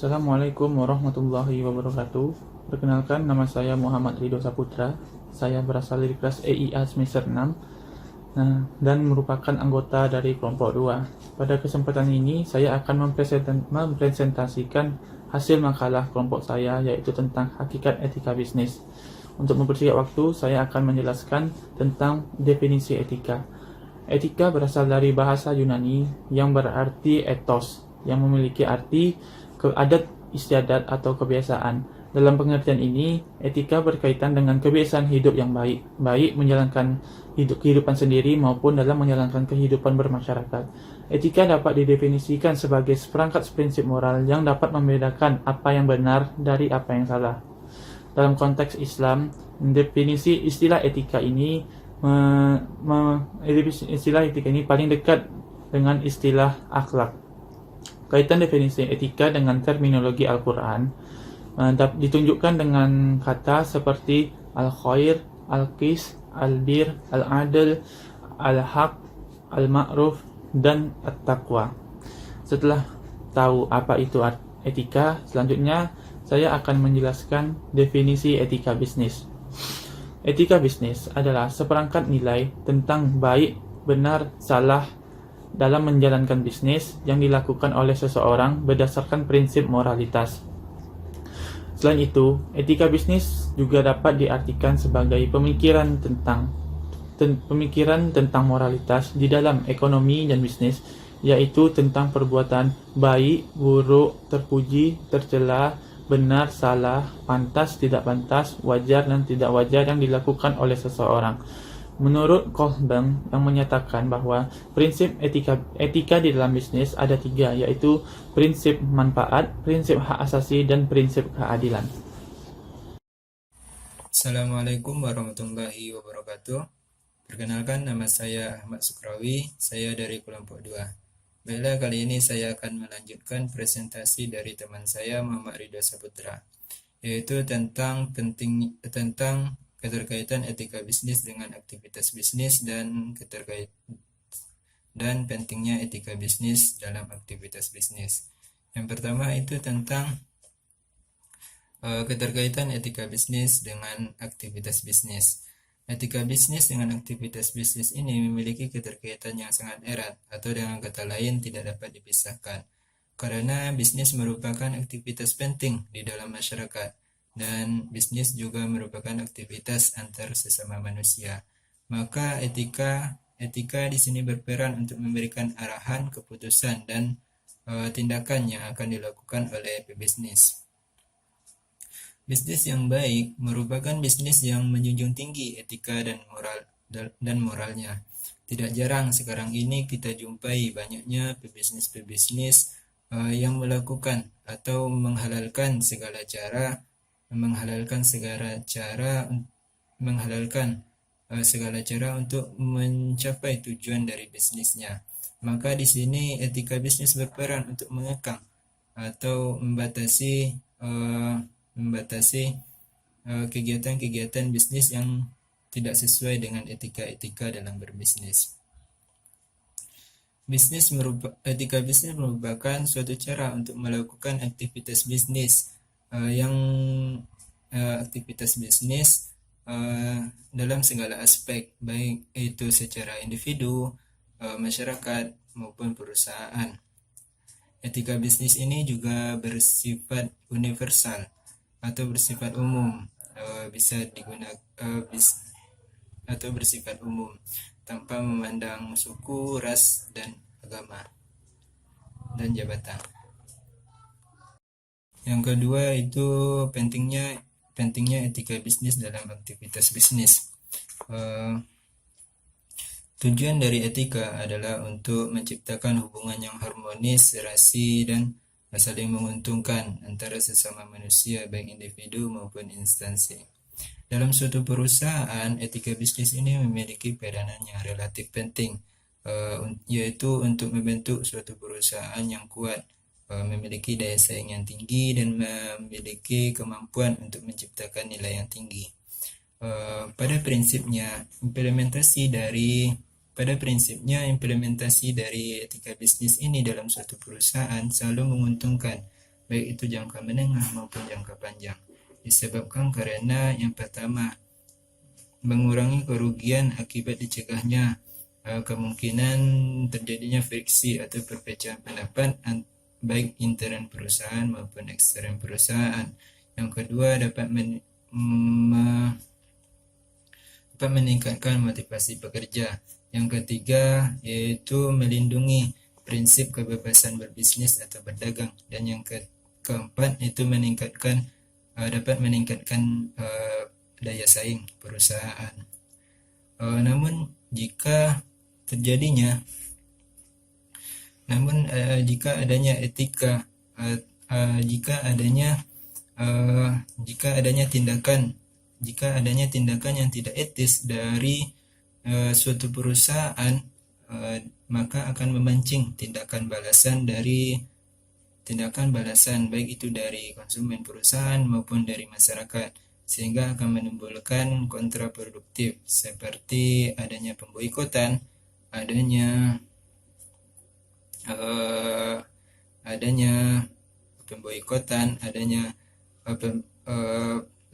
Assalamualaikum warahmatullahi wabarakatuh. Perkenalkan, nama saya Muhammad Ridho Saputra. Saya berasal dari kelas EIA semester 6 dan merupakan anggota dari kelompok 2. Pada kesempatan ini, saya akan mempresentasikan hasil makalah kelompok saya, yaitu tentang hakikat etika bisnis. Untuk mempersingkat waktu, saya akan menjelaskan tentang definisi etika. Etika berasal dari bahasa Yunani yang berarti ethos, yang memiliki arti adat istiadat atau kebiasaan. Dalam pengertian ini, etika berkaitan dengan kebiasaan hidup yang baik menjalankan kehidupan sendiri maupun dalam menjalankan kehidupan bermasyarakat. Etika dapat didefinisikan sebagai seperangkat prinsip moral yang dapat membedakan apa yang benar dari apa yang salah. Dalam konteks Islam, definisi istilah etika ini paling dekat dengan istilah akhlak. Kaitan definisi etika dengan terminologi Al-Quran ditunjukkan dengan kata seperti al-khair, al-qis, al-bir, al-adl, al-haq, al-ma'ruf, dan at-taqwa. Setelah tahu apa itu etika, selanjutnya saya akan menjelaskan definisi etika bisnis. Etika bisnis adalah seperangkat nilai tentang baik, benar, salah dalam menjalankan bisnis yang dilakukan oleh seseorang berdasarkan prinsip moralitas. Selain itu, etika bisnis juga dapat diartikan sebagai pemikiran tentang moralitas di dalam ekonomi dan bisnis, yaitu tentang perbuatan baik, buruk, terpuji, tercela, benar, salah, pantas, tidak pantas, wajar dan tidak wajar yang dilakukan oleh seseorang. Menurut Kohlberg yang menyatakan bahwa prinsip etika di dalam bisnis ada 3, yaitu prinsip manfaat, prinsip hak asasi, dan prinsip keadilan. Assalamualaikum warahmatullahi wabarakatuh. Perkenalkan, nama saya Ahmad Sukrawi, saya dari kelompok 2. Baiklah, kali ini saya akan melanjutkan presentasi dari teman saya Muhammad Ridho Saputra, yaitu tentang keterkaitan etika bisnis dengan aktivitas bisnis dan pentingnya etika bisnis dalam aktivitas bisnis. Yang pertama itu tentang keterkaitan etika bisnis dengan aktivitas bisnis. Etika bisnis dengan aktivitas bisnis ini memiliki keterkaitan yang sangat erat, atau dengan kata lain tidak dapat dipisahkan. Karena bisnis merupakan aktivitas penting di dalam masyarakat, dan bisnis juga merupakan aktivitas antar sesama manusia. Maka etika di sini berperan untuk memberikan arahan, keputusan, dan tindakan yang akan dilakukan oleh pebisnis. Bisnis yang baik merupakan bisnis yang menjunjung tinggi etika dan moralnya. Tidak jarang sekarang ini kita jumpai banyaknya pebisnis yang melakukan atau menghalalkan segala cara untuk mencapai tujuan dari bisnisnya. Maka di sini etika bisnis berperan untuk mengekang atau membatasi kegiatan-kegiatan bisnis yang tidak sesuai dengan etika-etika dalam berbisnis. Etika bisnis merupakan suatu cara untuk melakukan aktivitas bisnis dalam segala aspek, baik itu secara individu, masyarakat, maupun perusahaan. Etika bisnis ini juga bersifat universal atau bersifat umum, bersifat umum tanpa memandang suku, ras, dan agama dan jabatan. Yang kedua itu pentingnya etika bisnis dalam aktivitas bisnis. Tujuan dari etika adalah untuk menciptakan hubungan yang harmonis, serasi, dan saling menguntungkan antara sesama manusia, baik individu maupun instansi. Dalam suatu perusahaan, etika bisnis ini memiliki peranan yang relatif penting, yaitu untuk membentuk suatu perusahaan yang kuat, memiliki daya saing yang tinggi, dan memiliki kemampuan untuk menciptakan nilai yang tinggi. Pada prinsipnya implementasi dari etika bisnis ini dalam suatu perusahaan selalu menguntungkan baik itu jangka menengah maupun jangka panjang. Disebabkan karena yang pertama, mengurangi kerugian akibat dicegahnya kemungkinan terjadinya friksi atau perpecahan pendapat baik intern perusahaan maupun ekstern perusahaan. Yang kedua, dapat meningkatkan motivasi pekerja. Yang ketiga, yaitu melindungi prinsip kebebasan berbisnis atau berdagang. Dan yang keempat, itu dapat meningkatkan daya saing perusahaan. Namun jika adanya etika, jika adanya tindakan yang tidak etis dari suatu perusahaan, maka akan memancing tindakan balasan baik itu dari konsumen perusahaan maupun dari masyarakat, sehingga akan menimbulkan kontraproduktif seperti adanya pemboikotan, adanya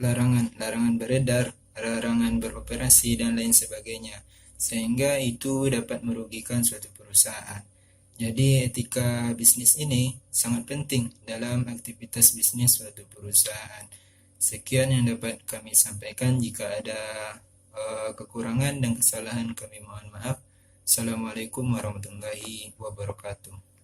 larangan beredar, larangan beroperasi, dan lain sebagainya, sehingga itu dapat merugikan suatu perusahaan. Jadi etika bisnis ini sangat penting dalam aktivitas bisnis suatu perusahaan. Sekian yang dapat kami sampaikan. Jika ada kekurangan dan kesalahan, kami mohon maaf. Assalamualaikum warahmatullahi wabarakatuh.